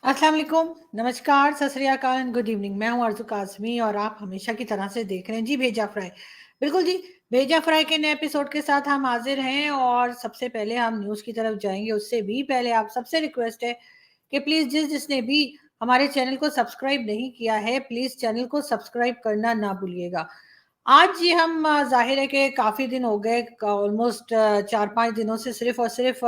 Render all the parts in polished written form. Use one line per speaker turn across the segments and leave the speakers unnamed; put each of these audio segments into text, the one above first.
अस्सलाम वालेकुम, नमस्कार, सत श्री अकाल एंड गुड इवनिंग। मैं हूं अर्ज़ू काज़मी और आप हमेशा की तरह से देख रहे हैं जी भेजा फ्राई। बिल्कुल जी, भेजा फ्राई के नए एपिसोड के साथ हम हाज़िर हैं और सबसे पहले हम न्यूज़ की तरफ जाएँगे। उससे भी पहले आप सबसे रिक्वेस्ट है कि प्लीज़ जिसने भी हमारे चैनल को सब्सक्राइब नहीं किया है, प्लीज़ चैनल को सब्सक्राइब करना ना भूलिएगा। आज जी हम ज़ाहिर है कि काफ़ी दिन हो गए, क ऑलमोस्ट 4-5 दिनों से सिर्फ़ और सिर्फ़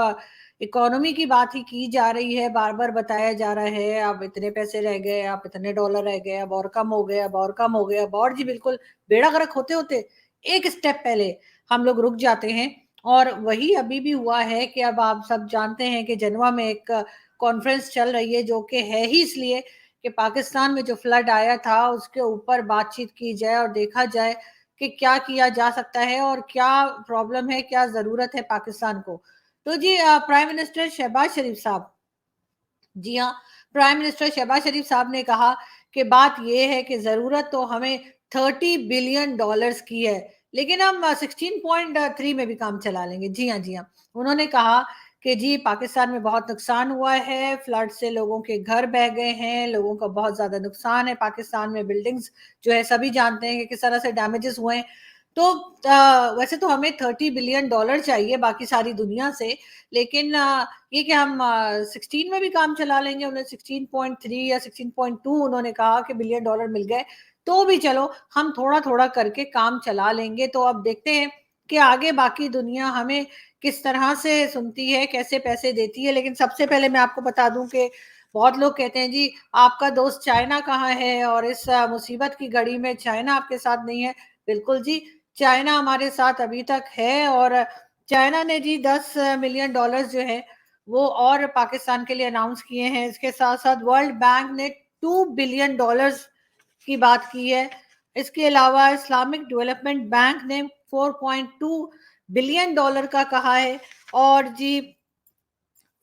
इकोनॉमी की बात ही की जा रही है, बार-बार बताया जा रहा है, अब इतने पैसे रह गए, अब इतने डॉलर रह गए, अब और कम हो गए, अब और कम हो गए, अब और जी बिल्कुल बेड़ा गर्क होते-होते एक स्टेप पहले हम लोग रुक जाते हैं। और वही अभी भी हुआ है कि अब आप सब जानते हैं कि जेनेवा में एक कॉन्फ्रेंस चल रही है, जो कि है ही इसलिए कि पाकिस्तान में जो फ्लड आया था, उसके ऊपर बातचीत की जाए और देखा जाए कि क्या किया जा सकता है और क्या प्रॉब्लम है, क्या ज़रूरत है पाकिस्तान को। तो जी प्राइम मिनिस्टर शहबाज शरीफ साहब, जी हाँ, प्राइम मिनिस्टर शहबाज शरीफ साहब ने कहा कि बात ये है कि ज़रूरत तो हमें 30 बिलियन डॉलर्स की है, लेकिन हम 16.3 में भी काम चला लेंगे। जी हाँ, जी हाँ। उन्होंने कहा कि जी पाकिस्तान में बहुत नुकसान हुआ है, फ्लड से लोगों के घर बह गए हैं, लोगों का बहुत ज़्यादा नुकसान है पाकिस्तान में, बिल्डिंग्स जो है सभी जानते हैं कि किस तरह से डैमेजेस हुए हैं। तो वैसे तो हमें 30 बिलियन डॉलर चाहिए बाकी सारी दुनिया से, लेकिन ये कि हम 16 में भी काम चला लेंगे। उन्हें 16.3 या 16.2 उन्होंने कहा कि बिलियन डॉलर मिल गए, तो भी चलो हम थोड़ा-थोड़ा करके काम चला लेंगे। तो अब देखते हैं कि आगे बाकी दुनिया हमें किस तरह से सुनती है, कैसे पैसे देती है। लेकिन सबसे पहले मैं आपको बता दूँ कि बहुत लोग कहते हैं जी आपका दोस्त चाइना कहाँ है और इस मुसीबत की घड़ी में चाइना आपके साथ नहीं है। बिल्कुल जी, चाइना हमारे साथ अभी तक है और चाइना ने जी 10 मिलियन डॉलर्स जो है वो और पाकिस्तान के लिए अनाउंस किए हैं। इसके साथ-साथ वर्ल्ड बैंक ने 2 बिलियन डॉलर्स की बात की है। इसके अलावा इस्लामिक डेवलपमेंट बैंक ने 4.2 बिलियन डॉलर का कहा है और जी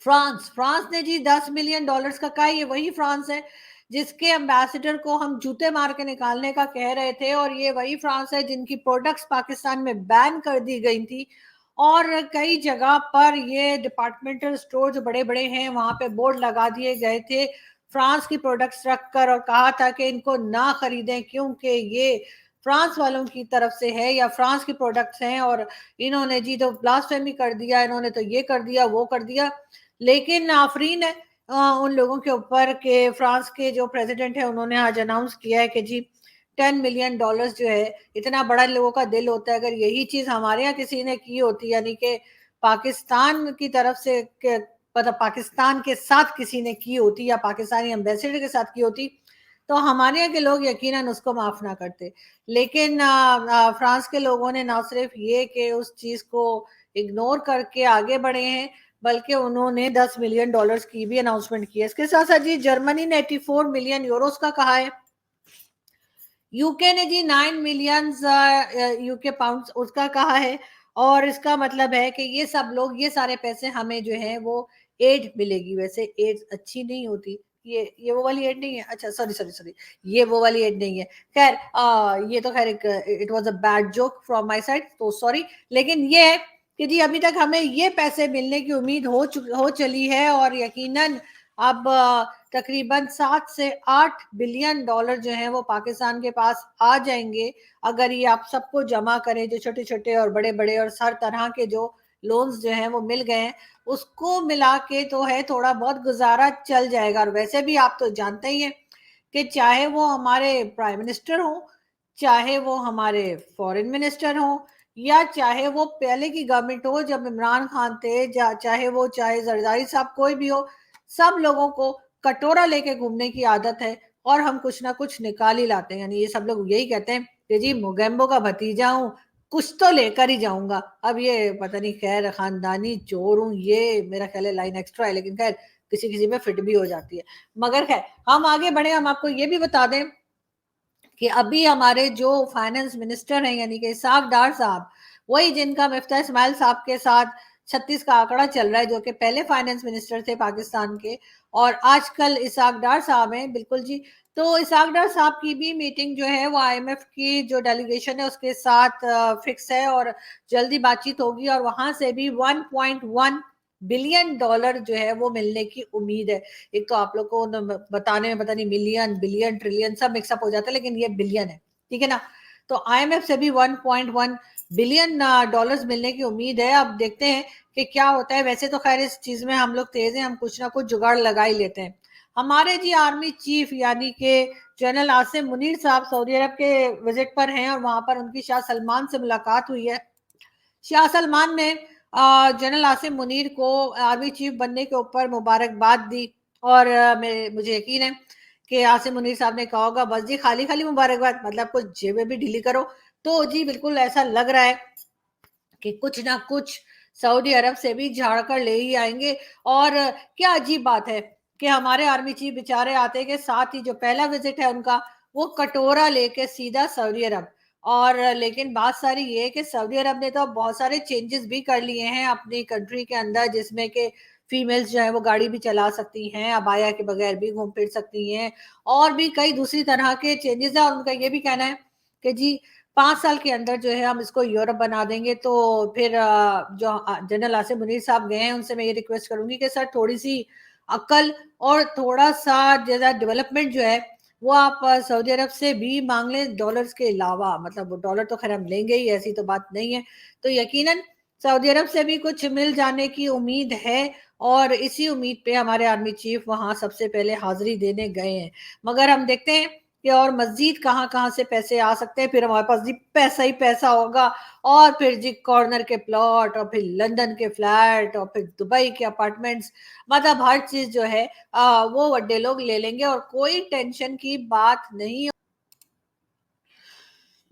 फ्रांस फ्रांस ने जी 10 मिलियन डॉलर्स का कहा है। ये वही फ्रांस है जिसके एम्बेसडर को हम जूते मार के निकालने का कह रहे थे और ये वही फ्रांस है जिनकी प्रोडक्ट्स पाकिस्तान में बैन कर दी गई थी और कई जगह पर ये डिपार्टमेंटल स्टोर जो बड़े-बड़े हैं वहां पे बोर्ड लगा दिए गए थे फ्रांस की प्रोडक्ट्स रखकर और कहा था कि इनको ना खरीदें क्योंकि ये फ्रांस वालों की तरफ से है या फ्रांस की प्रोडक्ट्स हैं और इन्होंने जी तो ब्लास्फेमी कर दिया, इन्होंने तो ये कर दिया, वो कर दिया। लेकिन आफरीन है उन लोगों के ऊपर कि फ्रांस के जो प्रेसिडेंट है उन्होंने आज अनाउंस किया है कि जी 10 मिलियन डॉलर्स जो है इतना बड़ा लोगों का दिल होता है। अगर यही चीज हमारे यहाँ किसी ने की होती यानी कि पाकिस्तान की तरफ से मतलब पाकिस्तान के साथ किसी ने की होती या पाकिस्तानी एम्बेसडर के साथ की होती तो हमारे यहाँ के लोग यकीनन उसको माफ ना करते। लेकिन फ्रांस के लोगों ने ना सिर्फ ये कि उस चीज को इग्नोर करके आगे बढ़े हैं बल्कि उन्होंने 10 मिलियन डॉलर्स की भी अनाउंसमेंट की है। इसके साथ साथ जी जर्मनी ने 84 मिलियन यूरोस का कहा है। यूके ने जी 9 मिलियन यूके पाउंड्स उसका कहा है और इसका मतलब है कि ये सब लोग ये सारे पैसे हमें जो है वो एड मिलेगी। वैसे एड अच्छी नहीं होती, ये वो वाली एड नहीं है। अच्छा सॉरी सॉरी सॉरी, ये वो वाली एड नहीं है। खैर ये तो खैर एक it was a bad joke from my side, तो सॉरी। लेकिन ये है कि जी अभी तक हमें ये पैसे मिलने की उम्मीद हो चली है और यकीनन अब तकरीबन 7 से 8 बिलियन डॉलर जो हैं वो पाकिस्तान के पास आ जाएंगे अगर ये आप सबको जमा करें। जो छोटे-छोटे और बड़े-बड़े और हर तरह के जो लोन्स जो हैं वो मिल गए हैं, उसको मिला के तो है थोड़ा बहुत गुज़ारा चल जाएगा। और वैसे भी आप तो जानते ही हैं कि चाहे वो हमारे प्राइम मिनिस्टर हों, चाहे वो हमारे फॉरेन मिनिस्टर हों या चाहे वो पहले की गवर्नमेंट हो जब इमरान खान थे, चाहे ज़रदारी साहब कोई भी हो, सब लोगों को कटोरा लेके घूमने की आदत है और हम कुछ ना कुछ निकाल ही लाते हैं। यानी ये सब लोग यही कहते हैं कि जी मोगेम्बो का भतीजा हूँ, कुछ तो लेकर ही जाऊँगा। अब ये पता नहीं खैर खानदानी चोर हूँ, ये मेरा ख़्याल है लाइन एक्स्ट्रा है, लेकिन खैर किसी-किसी में फिट भी हो जाती है। मगर खैर हम आगे बढ़े, हम आपको ये भी बता दें कि अभी हमारे जो फाइनेंस मिनिस्टर हैं यानी कि इसहाक डार साहब, वही जिनका मिफ्ता इस्माइल साहब के साथ 36 का आंकड़ा चल रहा है, जो कि पहले फाइनेंस मिनिस्टर थे पाकिस्तान के और आजकल इसहाक डार साहब हैं। बिल्कुल जी। तो इसहाक डार साहब की भी मीटिंग जो है वो आईएमएफ की जो डेलीगेशन है उसके साथ फिक्स है और जल्दी बातचीत होगी और वहां से भी 1.1 बिलियन डॉलर जो है वो मिलने की उम्मीद है। एक तो आप लोग को बताने में पता नहीं मिलियन, बिलियन, ट्रिलियन सब मिक्सअप हो जाता है, लेकिन ये बिलियन है, ठीक है ना? तो आईएमएफ से भी 1.1 बिलियन डॉलर्स मिलने की उम्मीद है। अब देखते हैं कि क्या होता है। वैसे तो खैर इस चीज में हम लोग तेज हैं, हम कुछ ना कुछ जुगाड़ लगा ही लेते हैं। हमारे जी आर्मी चीफ यानी कि जनरल आसिम मुनीर साहब सऊदी अरब के विजिट पर हैं और वहां पर उनकी शाह सलमान से मुलाकात हुई है। शाह सलमान ने जनरल आसिम मुनीर को आर्मी चीफ बनने के ऊपर मुबारकबाद दी। और मुझे यकीन है कि आसिम मुनीर साहब ने कहा होगा बस जी खाली खाली मुबारकबाद, मतलब कुछ जेबें भी ढीली करो। तो जी बिल्कुल ऐसा लग रहा है कि कुछ ना कुछ सऊदी अरब से भी झाड़ कर ले ही आएंगे। और क्या अजीब बात है कि हमारे आर्मी चीफ बेचारे आते के साथ ही जो पहला विजिट है उनका, वो कटोरा लेके सीधा सऊदी अरब। और लेकिन बात सारी ये है कि सऊदी अरब ने तो अब बहुत सारे चेंजेस भी कर लिए हैं अपनी कंट्री के अंदर, जिसमें कि फीमेल्स जो है वो गाड़ी भी चला सकती हैं, अबाया के बगैर भी घूम फिर सकती हैं, और भी कई दूसरी तरह के चेंजेस है। और उनका ये भी कहना है कि जी 5 साल के अंदर जो है हम इसको यूरोप बना देंगे। तो फिर जो जनरल आसिम मुनीर साहब गए हैं उनसे मैं ये रिक्वेस्ट करूंगी कि सर थोड़ी सी अकल और थोड़ा सा ज्यादा डेवलपमेंट जो है वो आप सऊदी अरब से भी मांग लें डॉलर्स के अलावा। मतलब वो डॉलर तो खैर हम लेंगे ही, ऐसी तो बात नहीं है। तो यकीनन सऊदी अरब से भी कुछ मिल जाने की उम्मीद है। और इसी उम्मीद पे हमारे आर्मी चीफ वहां सबसे पहले हाजिरी देने गए हैं। मगर हम देखते हैं कि और मजीद कहाँ कहाँ से पैसे आ सकते हैं। फिर हमारे पास जी पैसा ही पैसा होगा, और फिर जी कॉर्नर के प्लॉट, और फिर लंदन के फ्लैट, और फिर दुबई के अपार्टमेंट्स, मतलब हर चीज जो है वो वड्डे लोग ले लेंगे और कोई टेंशन की बात नहीं।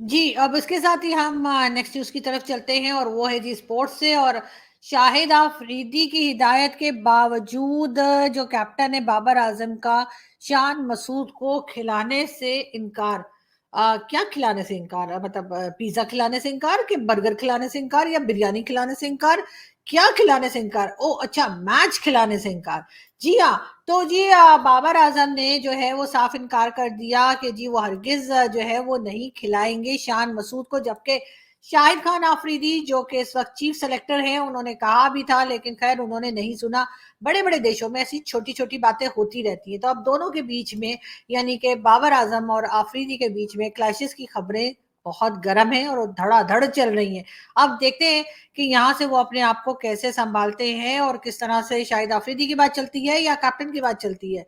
जी, अब इसके साथ ही हम नेक्स्ट न्यूज़ की तरफ चलते हैं और वो है जी स्पोर्ट्स से। और शाहिद आफरीदी की हिदायत के बावजूद जो कैप्टन है बाबर आजम का शान मसूद को खिलाने से इनकार। क्या खिलाने से इनकार? मतलब पिज्जा खिलाने से इनकार, कि बर्गर खिलाने से इनकार, या बिरयानी खिलाने से इनकार? क्या खिलाने से इनकार? ओ अच्छा, मैच खिलाने से इनकार। जी हाँ। तो जी बाबर आजम ने जो है वो साफ इनकार कर दिया कि जी वो हरगिज जो है वो नहीं खिलाएंगे शान मसूद को। जबकि शाहिद खान आफरीदी जो कि इस वक्त चीफ सेलेक्टर हैं उन्होंने कहा भी था, लेकिन खैर उन्होंने नहीं सुना। बड़े बड़े देशों में ऐसी छोटी छोटी बातें होती रहती हैं। तो अब दोनों के बीच में यानी कि बाबर आजम और आफरीदी के बीच में क्लैशेस की खबरें बहुत गर्म है और धड़ाधड़ चल रही हैं। अब देखते हैं कि यहाँ से वो अपने आप को कैसे संभालते हैं और किस तरह से शाहिद आफरीदी की बात चलती है या कैप्टन की बात चलती है।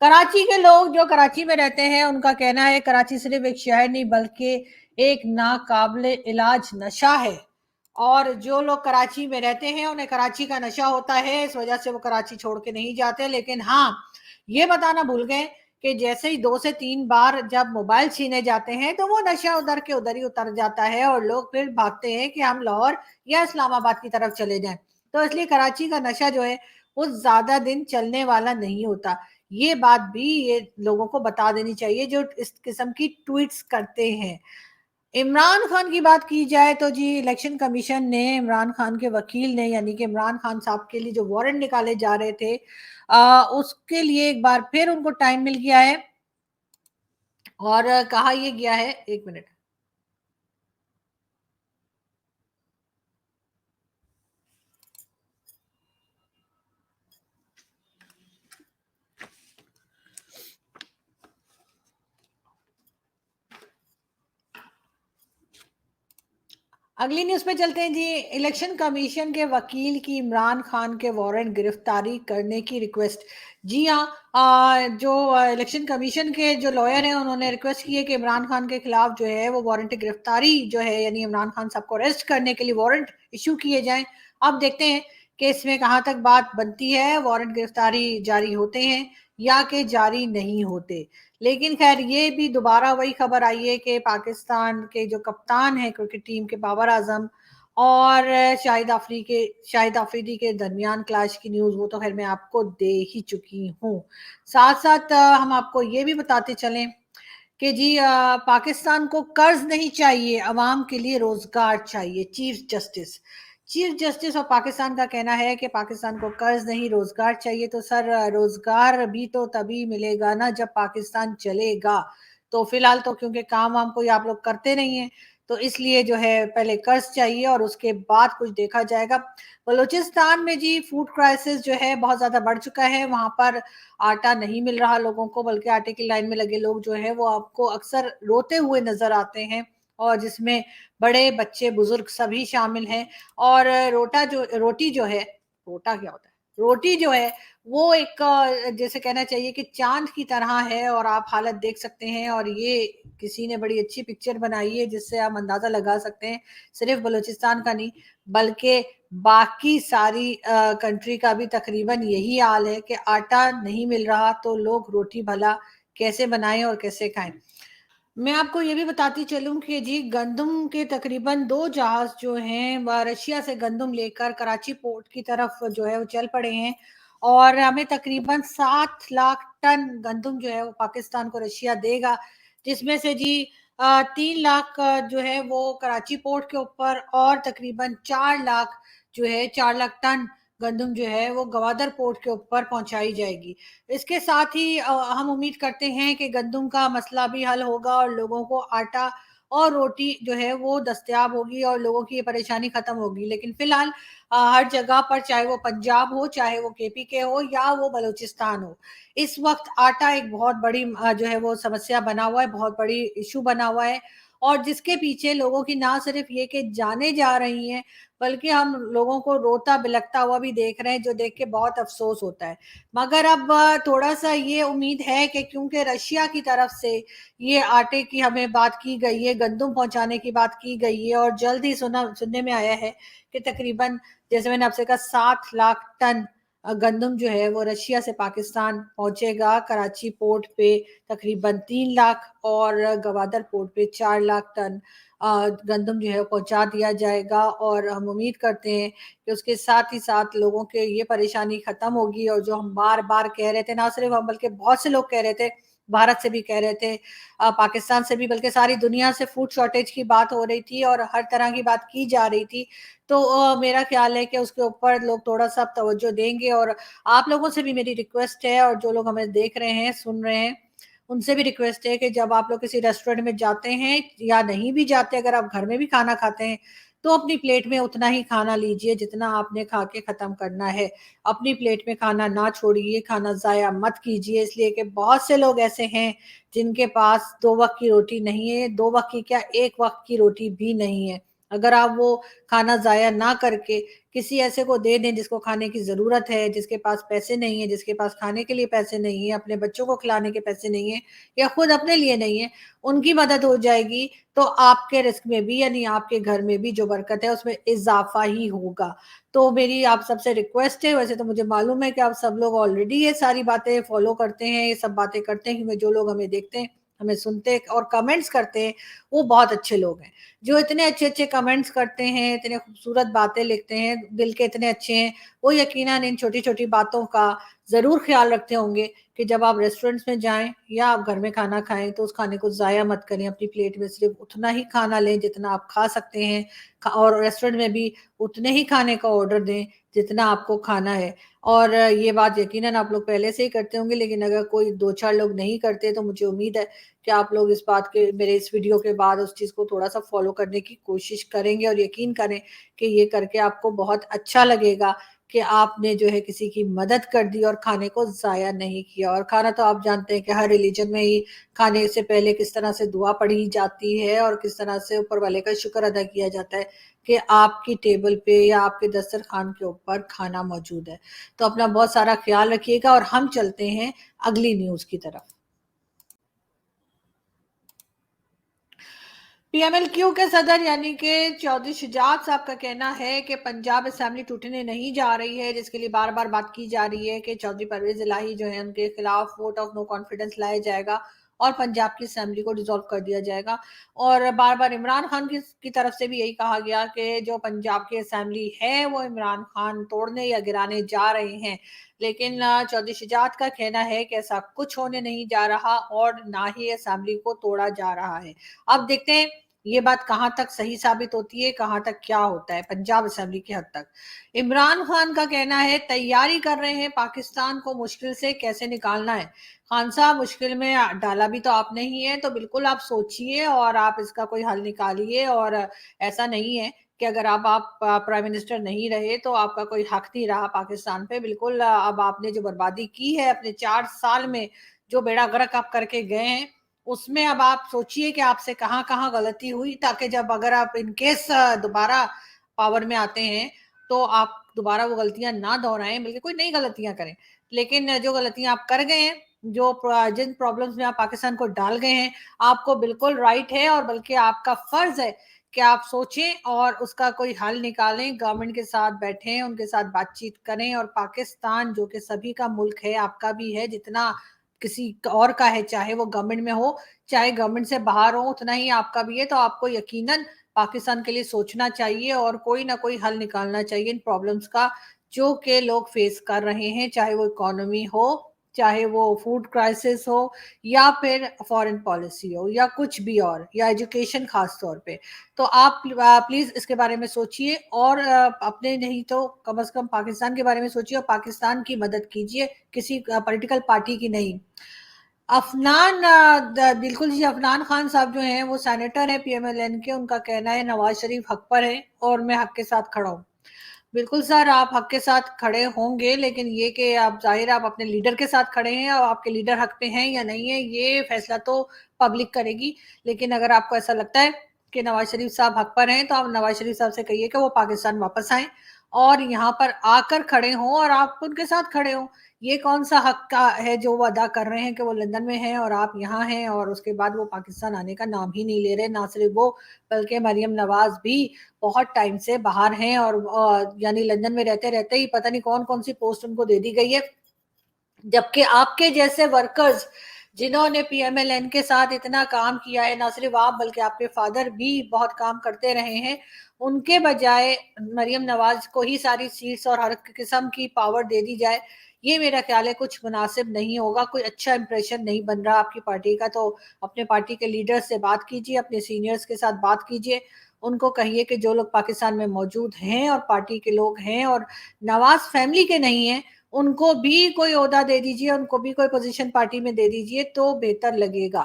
कराची के लोग जो कराची में रहते हैं उनका कहना है कराची सिर्फ एक शहर नहीं बल्कि एक नाकाबिले इलाज नशा है। और जो लोग कराची में रहते हैं उन्हें कराची का नशा होता है, इस वजह से वो कराची छोड़ के नहीं जाते। लेकिन हाँ, ये बताना भूल गए कि जैसे ही 2 से 3 बार जब मोबाइल छीने जाते हैं तो वो नशा उधर के उधर ही उतर जाता है और लोग फिर भागते हैं कि हम लाहौर या इस्लामाबाद की तरफ चले जाएं। तो इसलिए कराची का नशा जो है वो ज्यादा दिन चलने वाला नहीं होता। ये बात भी ये लोगों को बता देनी चाहिए जो इस किस्म की ट्वीट्स करते हैं। इमरान खान की बात की जाए तो जी इलेक्शन कमीशन ने इमरान खान के वकील ने यानी कि इमरान खान साहब के लिए जो वारंट निकाले जा रहे थे उसके लिए एक बार फिर उनको टाइम मिल गया है। और कहा यह गया है, एक मिनट। अगली न्यूज पे चलते हैं जी। इलेक्शन कमीशन के वकील की इमरान खान के वारंट गिरफ्तारी करने की रिक्वेस्ट। जी हाँ, जो इलेक्शन कमीशन के जो लॉयर हैं उन्होंने रिक्वेस्ट की है कि इमरान खान के खिलाफ जो है वो वारंट गिरफ्तारी जो है यानी इमरान खान साहब को अरेस्ट करने के लिए वारंट इशू किए जाएं। अब देखते हैं कि इसमें कहाँ तक बात बनती है, वारंट गिरफ्तारी जारी होते हैं या कि जारी नहीं होते। लेकिन खैर ये भी दोबारा वही खबर आई है कि पाकिस्तान के जो कप्तान है क्रिकेट टीम के बाबर आजम और शाहिद आफरीदी के दरमियान क्लैश की न्यूज वो तो खैर मैं आपको दे ही चुकी हूँ। साथ साथ हम आपको ये भी बताते चलें कि जी पाकिस्तान को कर्ज नहीं चाहिए, अवाम के लिए रोजगार चाहिए। चीफ जस्टिस ऑफ पाकिस्तान का कहना है कि पाकिस्तान को कर्ज नहीं रोजगार चाहिए। तो सर रोजगार भी तो तभी मिलेगा ना जब पाकिस्तान चलेगा। तो फिलहाल तो क्योंकि काम वाम कोई आप लोग करते नहीं है, तो इसलिए जो है पहले कर्ज चाहिए और उसके बाद कुछ देखा जाएगा। बलूचिस्तान में जी फूड क्राइसिस जो है बहुत ज़्यादा बढ़ चुका है, वहाँ पर आटा नहीं मिल रहा लोगों को, बल्कि आटे की लाइन में लगे लोग जो है वो आपको अक्सर रोते हुए नज़र आते हैं, और जिसमें बड़े, बच्चे, बुजुर्ग सभी शामिल हैं। और रोटी जो है, रोटा क्या होता है? रोटी जो है वो एक जैसे कहना चाहिए कि चाँद की तरह है, और आप हालत देख सकते हैं। और ये किसी ने बड़ी अच्छी पिक्चर बनाई है जिससे आप अंदाज़ा लगा सकते हैं, सिर्फ़ बलूचिस्तान का नहीं बल्कि बाकी सारी कंट्री का भी तकरीबन यही हाल है कि आटा नहीं मिल रहा तो लोग रोटी भला कैसे बनाएँ और कैसे खाएँ। मैं आपको ये भी बताती चलूँ कि जी गंदम के तकरीबन 2 जहाज़ जो हैं व रशिया से गंदम लेकर कराची पोर्ट की तरफ जो है वो चल पड़े हैं, और हमें तकरीबन 7 लाख टन गंदम जो है वो पाकिस्तान को रशिया देगा, जिसमें से जी 3 लाख जो है वो कराची पोर्ट के ऊपर, और तकरीबन 4 लाख जो है 4 लाख टन गंदम जो है वो गवादर पोर्ट के ऊपर पहुँचाई जाएगी। इसके साथ ही हम उम्मीद करते हैं कि गंदम का मसला भी हल होगा और लोगों को आटा और रोटी जो है वो दस्तयाब होगी और लोगों की ये परेशानी खत्म होगी। लेकिन फिलहाल हर जगह पर, चाहे वो पंजाब हो, चाहे वो केपी के हो या वो बलूचिस्तान हो, इस वक्त आटा एक बहुत बड़ी जो है वो समस्या बना हुआ है, बहुत बड़ी इशू बना हुआ है, और जिसके पीछे लोगों की ना सिर्फ ये कि जाने जा रही हैं, बल्कि हम लोगों को रोता बिलखता हुआ भी देख रहे हैं, जो देख के बहुत अफसोस होता है। मगर अब थोड़ा-सा ये उम्मीद है कि क्योंकि रशिया की तरफ से ये आटे की हमें बात की गई है, गंदम पहुँचाने की बात की गई है, और जल्द ही सुनने में आया है कि तकरीबन, जैसे मैंने आपसे कहा, 7 लाख टन गंदम जो है वो रशिया से पाकिस्तान पहुँचेगा। कराची पोर्ट पे तकरीबन 3 लाख और गवादर पोर्ट पे 4 लाख टन गंदम जो है पहुँचा दिया जाएगा, और हम उम्मीद करते हैं कि उसके साथ ही साथ लोगों के ये परेशानी खत्म होगी। और जो हम बार-बार कह रहे थे, ना सिर्फ हम बल्कि बहुत से लोग कह रहे थे, भारत से भी कह रहे थे, पाकिस्तान से भी, बल्कि सारी दुनिया से फूड शॉर्टेज की बात हो रही थी और हर तरह की बात की जा रही थी। तो मेरा ख़्याल है कि उसके ऊपर लोग थोड़ा-सा अब तवज्जो देंगे, और आप लोगों से भी मेरी रिक्वेस्ट है, और जो लोग हमें देख रहे हैं, सुन रहे हैं, उनसे भी रिक्वेस्ट है कि जब आप लोग किसी रेस्टोरेंट में जाते हैं या नहीं भी जाते, अगर आप घर में भी खाना खाते हैं, तो अपनी प्लेट में उतना ही खाना लीजिए जितना आपने खा के ख़त्म करना है। अपनी प्लेट में खाना ना छोड़िए, खाना ज़ाया मत कीजिए, इसलिए कि बहुत से लोग ऐसे हैं जिनके पास 2 वक़्त की रोटी नहीं है, 2 वक़्त की क्या, 1 वक़्त की रोटी भी नहीं है। अगर आप वो खाना ज़ाया ना करके किसी ऐसे को दे दें जिसको खाने की ज़रूरत है, जिसके पास पैसे नहीं है, जिसके पास खाने के लिए पैसे नहीं है, अपने बच्चों को खिलाने के पैसे नहीं है, या खुद अपने लिए नहीं है, उनकी मदद हो जाएगी, तो आपके रिस्क में भी, यानी आपके घर में भी जो बरकत है उसमें इज़ाफ़ा ही होगा। तो मेरी आप सबसे रिक्वेस्ट है, वैसे तो मुझे मालूम है कि आप सब लोग ऑलरेडी ये सारी बातें फ़ॉलो करते हैं, ये सब बातें करते हैं, क्योंकि जो लोग हमें देखते हैं, हमें सुनते हैं और कमेंट्स करते हैं, वो बहुत अच्छे लोग हैं। जो इतने अच्छे-अच्छे कमेंट्स करते हैं, इतने खूबसूरत बातें लिखते हैं, दिल के इतने अच्छे हैं, वो यकीनन इन छोटी-छोटी बातों का ज़रूर ख़्याल रखते होंगे कि जब आप रेस्टोरेंट्स में जाएँ या आप घर में खाना खाएँ, तो उस खाने को ज़ाया मत करें। अपनी प्लेट में सिर्फ़ उतना ही खाना लें जितना आप खा सकते हैं, और रेस्टोरेंट में भी उतने ही खाने का ऑर्डर दें जितना आपको खाना है। और ये बात यकीनन आप लोग पहले से ही करते होंगे, लेकिन अगर कोई 2-4 लोग नहीं करते, तो मुझे उम्मीद है कि आप लोग इस बात के, मेरे इस वीडियो के बाद उस चीज़ को थोड़ा-सा फ़ॉलो करने की कोशिश करेंगे, और यकीन करें कि ये करके आपको बहुत अच्छा लगेगा कि आपने जो है किसी की मदद कर दी और खाने को ज़ाया नहीं किया। और खाना तो आप जानते हैं कि हर रिलीजन में ही खाने से पहले किस तरह से दुआ पढ़ी जाती है, और किस तरह से ऊपर वाले का शुक्र अदा किया जाता है कि आपकी टेबल पे या आपके दस्तरखान के ऊपर खाना मौजूद है। तो अपना बहुत सारा ख़्याल रखिएगा, और हम चलते हैं अगली न्यूज़ की तरफ। पीएमएलक्यू के सदर यानी कि चौधरी शुजात साहब का कहना है कि पंजाब असेंबली टूटने नहीं जा रही है, जिसके लिए बार बार बात की जा रही है कि चौधरी परवेज इलाही जो है उनके खिलाफ वोट ऑफ नो कॉन्फिडेंस लाया जाएगा और पंजाब की असेंबली को डिसॉल्व कर दिया जाएगा। और बार बार इमरान खान की तरफ से भी यही कहा गया कि जो पंजाब की असेंबली है वो इमरान खान तोड़ने या गिराने जा रहे हैं। लेकिन चौधरी शुजात का कहना है कि ऐसा कुछ होने नहीं जा रहा और ना ही असेंबली को तोड़ा जा रहा है। अब देखते हैं یہ بات کہاں تک صحیح ثابت ہوتی ہے, کہاں تک کیا ہوتا ہے پنجاب اسمبلی کی حد تک. عمران خان کا کہنا ہے تیاری کر رہے ہیں پاکستان کو مشکل سے کیسے نکالنا ہے. خان صاحب, مشکل میں ڈالا بھی تو آپ نے ہی ہے, تو بالکل آپ سوچئے اور آپ اس کا کوئی حل نکالیے. اور ایسا نہیں ہے کہ اگر آپ پرائم منسٹر نہیں رہے تو آپ کا کوئی حق نہیں رہا پاکستان پہ. بالکل اب آپ نے جو بربادی کی ہے اپنے 4 سال میں, جو بیڑا غرق آپ کر کے گئے ہیں, اس میں اب آپ سوچئے کہ آپ سے کہاں کہاں غلطی ہوئی, تاکہ جب اگر آپ ان کیس دوبارہ پاور میں آتے ہیں تو آپ دوبارہ وہ غلطیاں نہ دہرائیں, بلکہ کوئی نئی غلطیاں کریں. لیکن جو غلطیاں آپ کر گئے ہیں, جن پرابلمز میں آپ پاکستان کو ڈال گئے ہیں, آپ کو بالکل رائٹ ہے اور بلکہ آپ کا فرض ہے کہ آپ سوچیں اور اس کا کوئی حل نکالیں, گورنمنٹ کے ساتھ بیٹھیں, ان کے ساتھ بات چیت کریں. اور پاکستان جو کہ سبھی کا ملک ہے, آپ کا بھی ہے, جتنا کسی اور کا ہے, چاہے وہ گورنمنٹ میں ہو چاہے گورنمنٹ سے باہر ہو, اتنا ہی آپ کا بھی ہے. تو آپ کو یقیناً پاکستان کے لیے سوچنا چاہیے اور کوئی نہ کوئی حل نکالنا چاہیے ان پرابلمز کا جو کہ لوگ فیس کر رہے ہیں, چاہے وہ اکانومی ہو, چاہے وہ فوڈ کرائسس ہو, یا پھر فارن پالیسی ہو, یا کچھ بھی اور, یا ایجوکیشن خاص طور پہ. تو آپ پلیز اس کے بارے میں سوچئے اور اپنے نہیں تو کم از کم پاکستان کے بارے میں سوچئے اور پاکستان کی مدد کیجئے, کسی پولیٹیکل پارٹی کی نہیں. بالکل جی, عفنان خان صاحب جو ہیں وہ سینیٹر ہیں پی ایم ایل این کے, ان کا کہنا ہے نواز شریف حق پر ہے اور میں حق کے ساتھ کھڑا ہوں. بالکل سر, آپ حق کے ساتھ کھڑے ہوں گے, لیکن یہ کہ آپ ظاہر آپ اپنے لیڈر کے ساتھ کھڑے ہیں, اور آپ کے لیڈر حق پہ ہیں یا نہیں ہے یہ فیصلہ تو پبلک کرے گی. لیکن اگر آپ کو ایسا لگتا ہے کہ نواز شریف صاحب حق پر ہیں تو آپ نواز شریف صاحب سے کہیے کہ وہ پاکستان واپس آئیں اور یہاں پر آ کر کھڑے ہوں اور آپ ان کے ساتھ کھڑے ہوں. یہ کون سا حق کا ہے جو وہ ادا کر رہے ہیں کہ وہ لندن میں ہیں اور آپ یہاں ہیں, اور اس کے بعد وہ پاکستان آنے کا نام ہی نہیں لے رہے. نہ صرف وہ بلکہ مریم نواز بھی بہت ٹائم سے باہر ہیں, اور یعنی لندن میں رہتے رہتے ہی پتہ نہیں کون کون سی پوسٹ ان کو دے دی گئی ہے, جبکہ آپ کے جیسے ورکرز جنہوں نے پی ایم ایل این کے ساتھ اتنا کام کیا ہے, نہ صرف آپ بلکہ آپ کے فادر بھی بہت کام کرتے رہے ہیں, ان کے بجائے مریم نواز کو ہی ساری سیٹس اور ہر قسم کی پاور دے دی جائے, یہ میرا خیال ہے کچھ مناسب نہیں ہوگا. کوئی اچھا امپریشن نہیں بن رہا آپ کی پارٹی کا. تو اپنے پارٹی کے لیڈر سے بات کیجئے, اپنے سینئرز کے ساتھ بات کیجئے, ان کو کہیے کہ جو لوگ پاکستان میں موجود ہیں اور پارٹی کے لوگ ہیں اور نواز فیملی کے نہیں ہیں, ان کو بھی کوئی عہدہ دے دیجئے, ان کو بھی کوئی پوزیشن پارٹی میں دے دیجئے تو بہتر لگے گا.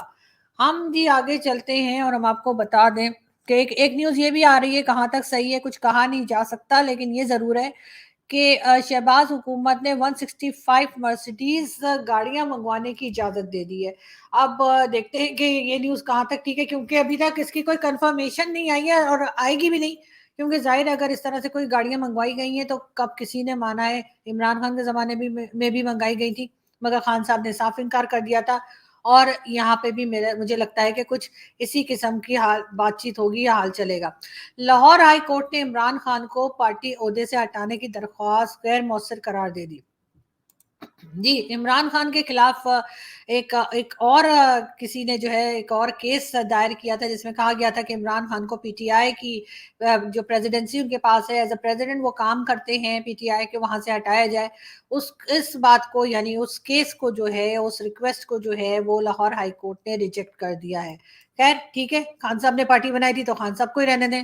ہم جی آگے چلتے ہیں اور ہم آپ کو بتا دیں کہ ایک نیوز یہ بھی آ رہی ہے, کہاں تک صحیح ہے کچھ کہا نہیں جا سکتا, لیکن یہ ضرور ہے کہ شہباز حکومت نے 165 مرسیڈیز گاڑیاں منگوانے کی اجازت دے دی ہے. اب دیکھتے ہیں کہ یہ نیوز کہاں تک ٹھیک ہے, کیونکہ ابھی تک اس کی کوئی کنفرمیشن نہیں آئی ہے اور آئے گی بھی نہیں, کیونکہ ظاہر ہے اگر اس طرح سے کوئی گاڑیاں منگوائی گئی ہیں تو کب کسی نے مانا ہے. عمران خان کے زمانے میں بھی منگائی گئی تھی, مگر خان صاحب نے صاف انکار کر دیا تھا, اور یہاں پہ بھی مجھے لگتا ہے کہ کچھ اسی قسم کی بات چیت ہوگی یا حال چلے گا. لاہور ہائی کورٹ نے عمران خان کو پارٹی عہدے سے ہٹانے کی درخواست غیر مؤثر قرار دے دی. جی, عمران خان کے خلاف ایک اور کسی نے جو ہے ایک اور کیس دائر کیا تھا, جس میں کہا گیا تھا کہ عمران خان کو پی ٹی آئی کی جو پریزیڈنسی ان کے پاس ہے, ایز اے پریزیڈنٹ وہ کام کرتے ہیں پی ٹی آئی کے, وہاں سے ہٹایا جائے. اس بات کو یعنی اس کیس کو جو ہے, اس ریکویسٹ کو جو ہے وہ لاہور ہائی کورٹ نے ریجیکٹ کر دیا ہے. خیر ٹھیک ہے, خان صاحب نے پارٹی بنائی تھی تو خان صاحب کو ہی رہنے دیں.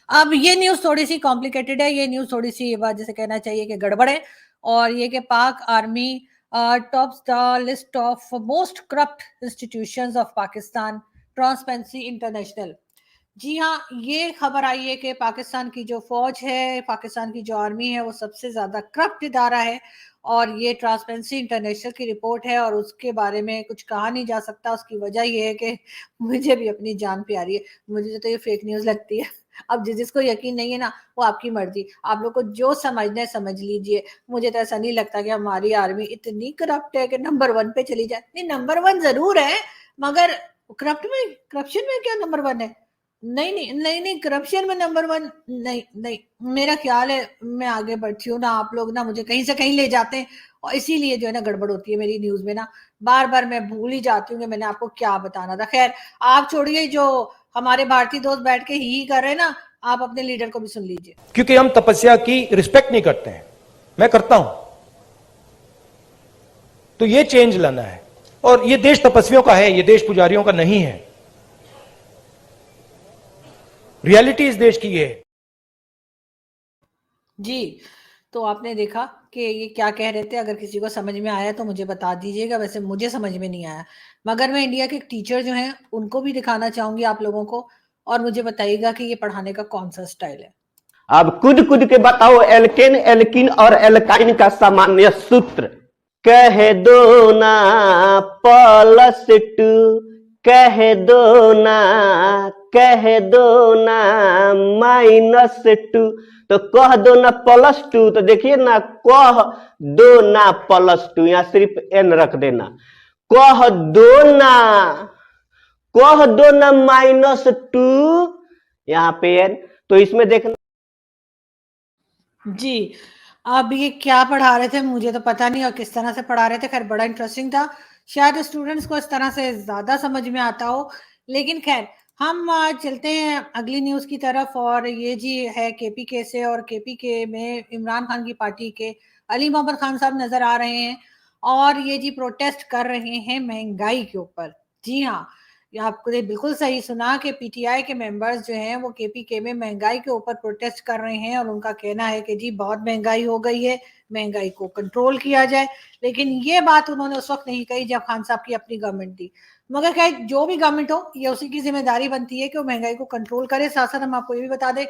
اب یہ نیوز تھوڑی سی کمپلیکیٹڈ ہے, یہ نیوز تھوڑی سی جیسے کہنا چاہیے کہ گڑبڑ ہے, اور یہ کہ Pak army tops the list of most corrupt institutions of Pakistan, Transparency International. جی ہاں, یہ خبر آئی ہے کہ پاکستان کی جو فوج ہے, پاکستان کی جو آرمی ہے, وہ سب سے زیادہ کرپٹ ادارہ ہے, اور یہ ٹرانسپیرنسی انٹرنیشنل کی رپورٹ ہے, اور اس کے بارے میں کچھ کہا نہیں جا سکتا. اس کی وجہ یہ ہے کہ مجھے بھی اپنی جان پیاری ہے, مجھے تو یہ فیک نیوز لگتی ہے. اب جس کو یقین نہیں ہے نا, وہ آپ کی مرضی, آپ لوگ کو جو سمجھنا ہے سمجھ لیجئے. مجھے تو ایسا نہیں لگتا کہ ہماری آرمی اتنی کرپٹ ہے کہ نمبر 1 پہ چلی جائے. نہیں, نمبر 1 ضرور ہے, مگر کرپشن میں کیا نمبر 1 ہے؟ نہیں, کرپشن میں نمبر 1 نہیں. میرا خیال ہے, میں آگے بڑھتی ہوں نا, آپ لوگ نا مجھے کہیں سے کہیں لے جاتے ہیں, اور اسی لیے جو ہے نا گڑبڑ ہوتی ہے میری نیوز میں نا, بار بار میں بھول ہی جاتی ہوں کہ میں نے آپ کو کیا بتانا تھا. خیر آپ چھوڑیے, جو ہمارے بھارتی دوست بیٹھ کے ہی کر رہے ہیں نا, آپ اپنے لیڈر کو بھی سن لیجئے.
کیونکہ ہم تپسیا کی رسپیکٹ نہیں کرتے ہیں, میں کرتا ہوں, تو یہ چینج لانا ہے. اور یہ دیش تپسویوں کا ہے, یہ دیش پجاریوں کا نہیں ہے. रियलिटी इस देश की ये है।
जी, तो आपने देखा कि ये क्या कह रहे थे। अगर किसी को समझ में आया तो मुझे बता दीजिएगा, वैसे मुझे समझ में नहीं आया। मगर मैं इंडिया के टीचर जो हैं उनको भी दिखाना चाहूँगी आप लोगों को, और मुझे बताइएगा कि ये पढ़ाने का कौन-सा स्टाइल है।
अब कूद कूद के बताओ एल्केन, एल्किन और एल्काइन का सामान्य सूत्र। कह दो ना प्लस टू, कह दो ना माइनस टू। तो कह दो ना प्लस टू, तो देखिए ना, कह दो ना प्लस टू, यहां सिर्फ एन रख देना। कह दो ना माइनस टू, यहां पे एन। तो इसमें देखना
जी, अब ये क्या पढ़ा रहे थे मुझे तो पता नहीं, और किस तरह से पढ़ा रहे थे। खैर बड़ा इंटरेस्टिंग था, शायद स्टूडेंट्स को इस तरह से ज़्यादा समझ में आता हो। लेकिन खैर हम चलते हैं अगली न्यूज़ की तरफ, और ये जी है केपीके से। और केपीके में इमरान खान की पार्टी के अली मोहम्मद खान साहब नज़र आ रहे हैं, और ये जी प्रोटेस्ट कर रहे हैं महँगाई के ऊपर। जी हाँ, ये आपने बिल्कुल सही सुना कि पीटीआई के मेंबर्स जो हैं वो केपीके में महंगाई के ऊपर प्रोटेस्ट कर रहे हैं, और उनका कहना है कि जी बहुत महंगाई हो गई है, महंगाई को कंट्रोल किया जाए। लेकिन ये बात उन्होंने उस वक्त नहीं कही जब खान साहब की अपनी गवर्नमेंट थी। मगर खैर जो भी गवर्नमेंट हो, ये उसी की जिम्मेदारी बनती है कि वो महंगाई को कंट्रोल करे। साथ साथ हम आपको ये भी बता दें,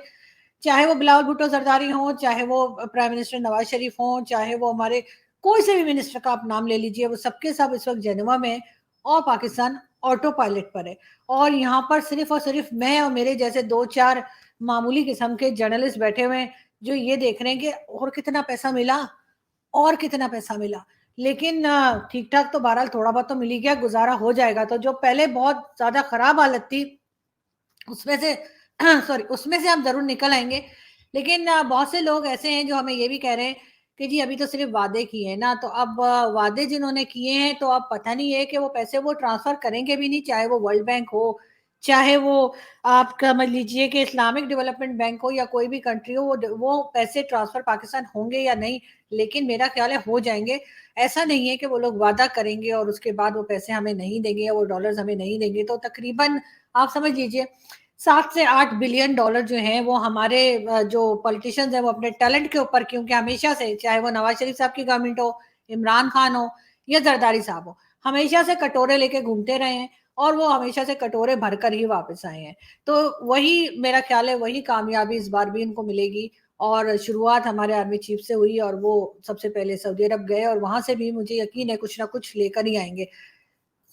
चाहे वो बिलावल भुट्टो जरदारी हो, चाहे वो प्राइम मिनिस्टर नवाज शरीफ हो, चाहे वो हमारे कोई से भी मिनिस्टर का आप नाम ले लीजिए, वो सबके सब इस वक्त जेनेवा में और पाकिस्तान ऑटो पायलट पर है। और यहाँ पर सिर्फ और सिर्फ मैं और मेरे जैसे 2-4 मामूली किस्म के जर्नलिस्ट बैठे हुए हैं, जो ये देख रहे हैं कि और कितना पैसा मिला, और कितना पैसा मिला। लेकिन ठीक ठाक तो बहरहाल थोड़ा बहुत तो मिल ही गया, गुजारा हो जाएगा। तो जो पहले बहुत ज्यादा खराब हालत थी उसमें से सॉरी, उसमें से हम ज़रूर निकल आएँगे। लेकिन बहुत से लोग ऐसे हैं जो हमें ये भी कह रहे हैं कि जी अभी तो सिर्फ़ वादे किए हैं ना, तो अब वादे जिन्होंने किए हैं तो अब पता नहीं है कि वो पैसे वो ट्रांसफ़र करेंगे भी नहीं, चाहे वो वर्ल्ड बैंक हो, चाहे वो आप समझ लीजिए कि इस्लामिक डेवलपमेंट बैंक हो या कोई भी कंट्री हो, वो पैसे ट्रांसफ़र पाकिस्तान होंगे या नहीं, लेकिन मेरा ख़्याल है हो जाएँगे। ऐसा नहीं है कि वो लोग वादा करेंगे और उसके बाद वो पैसे हमें नहीं देंगे या वो डॉलर्स हमें नहीं देंगे। तो तकरीबन आप समझ लीजिए 7 से 8 बिलियन डॉलर जो हैं वो हमारे जो पॉलिटिशियंस हैं वो अपने टैलेंट के ऊपर, क्योंकि हमेशा से चाहे वो नवाज शरीफ साहब की गवर्नमेंट हो, इमरान खान हो या जरदारी साहब हो, हमेशा से कटोरे लेके घूमते रहे हैं, और वो हमेशा से कटोरे भरकर ही वापस आए हैं। तो वही मेरा ख्याल है, वही कामयाबी इस बार भी इनको मिलेगी। और शुरुआत हमारे आर्मी चीफ से हुई, और वो सबसे पहले सऊदी अरब गए, और वहां से भी मुझे यकीन है कुछ ना कुछ लेकर ही आएंगे।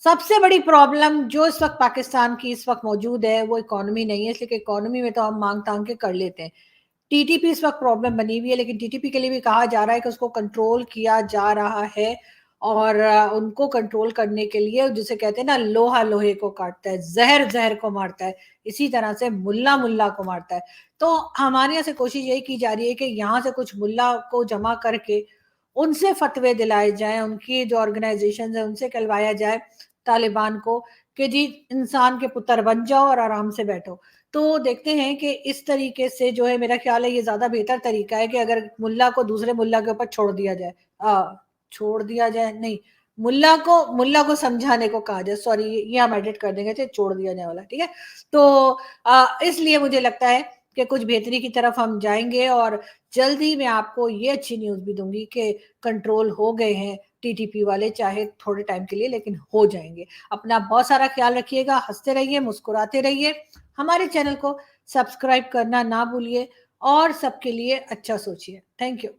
सबसे बड़ी प्रॉब्लम जो इस वक्त पाकिस्तान की इस वक्त मौजूद है वो इकोनॉमी नहीं है, इसलिए इकोनॉमी में तो हम मांग तांग के कर लेते हैं। टीटीपी इस वक्त प्रॉब्लम बनी हुई है, लेकिन टीटीपी के लिए भी कहा जा रहा है कि उसको कंट्रोल किया जा रहा है। और उनको कंट्रोल करने के लिए, जिसे कहते हैं ना, लोहा लोहे को काटता है, जहर जहर को मारता है, इसी तरह से मुल्ला मुल्ला को मारता है। तो हमारे यहाँ से कोशिश यही की जा रही है कि यहाँ से कुछ मुल्ला को जमा करके उनसे फतवे दिलाए जाएं, उनकी जो ऑर्गेनाइजेशन है उनसे कहलवाया जाए तालिबान को कि जी इंसान के पुत्र बन जाओ और आराम से बैठो। तो देखते हैं कि इस तरीके से जो है, मेरा ख्याल है ये ज्यादा बेहतर तरीका है कि अगर मुल्ला को दूसरे मुल्ला के ऊपर छोड़ दिया जाए, छोड़ दिया जाए नहीं, मुल्ला को समझाने को कहा जाए, सॉरी ये हम एडिट कर देंगे, छोड़ दिया जाए वाला, ठीक है। तो इसलिए मुझे लगता है कि कुछ बेहतरी की तरफ हम जाएंगे, और जल्द ही मैं आपको ये अच्छी न्यूज भी दूंगी कि कंट्रोल हो गए हैं टीटीपी वाले, चाहे थोड़े टाइम के लिए, लेकिन हो जाएंगे। अपना बहुत सारा ख्याल रखिएगा, हंसते रहिए, मुस्कुराते रहिए, हमारे चैनल को सब्सक्राइब करना ना भूलिए, और सबके लिए अच्छा सोचिए। Thank you.